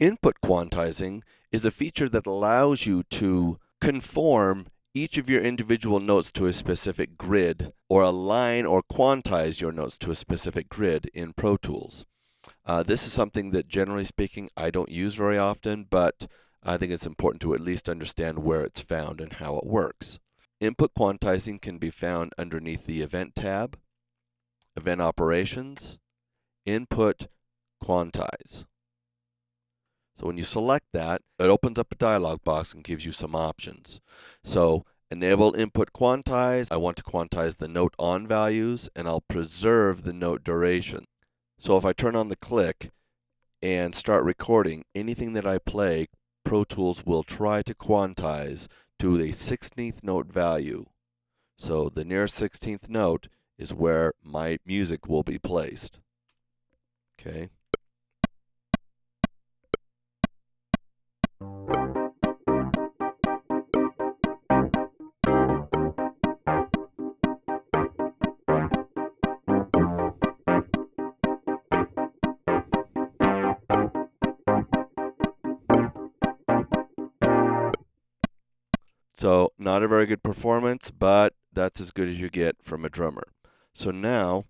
Input quantizing is a feature that allows you to conform each of your individual notes to a specific grid, or align or quantize your notes to a specific grid in Pro Tools. This is something that, generally speaking, I don't use very often, but I think it's important to at least understand where it's found and how it works. Input quantizing can be found underneath the Event tab, Event Operations, Input Quantize. So when you select that, it opens up a dialog box and gives you some options. So enable input quantize. I want to quantize the note on values, and I'll preserve the note duration. So if I turn on the click and start recording, anything that I play, Pro Tools will try to quantize to a 16th note value. So the nearest 16th note is where my music will be placed. Okay. So not a very good performance, but that's as good as you get from a drummer. So now,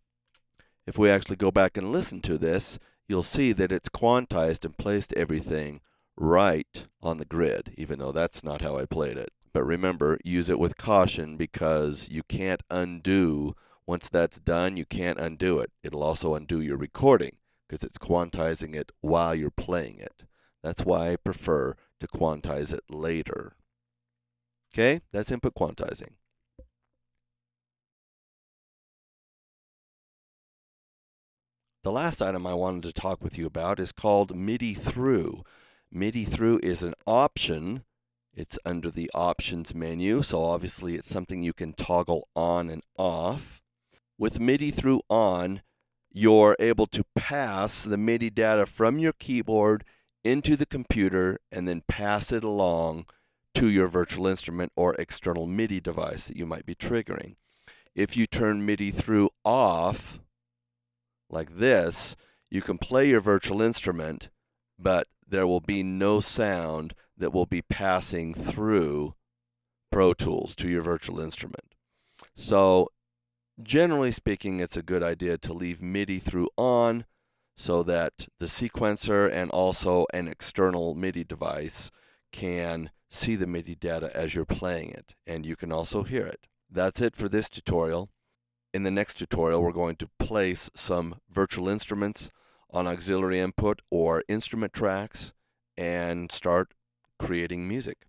if we actually go back and listen to this, you'll see that it's quantized and placed everything right on the grid, even though that's not how I played it. But remember, use it with caution, because you can't undo. Once that's done, you can't undo it. It'll also undo your recording, because it's quantizing it while you're playing it. That's why I prefer to quantize it later. Okay, that's input quantizing. The last item I wanted to talk with you about is called MIDI through. MIDI through is an option. It's under the options menu, so obviously it's something you can toggle on and off. With MIDI through on, you're able to pass the MIDI data from your keyboard into the computer and then pass it along to your virtual instrument or external MIDI device that you might be triggering. If you turn MIDI through off, like this, you can play your virtual instrument, but there will be no sound that will be passing through Pro Tools to your virtual instrument. So, generally speaking, it's a good idea to leave MIDI through on so that the sequencer and also an external MIDI device can see the MIDI data as you're playing it, and you can also hear it. That's it for this tutorial. In the next tutorial, we're going to place some virtual instruments on auxiliary input or instrument tracks and start creating music.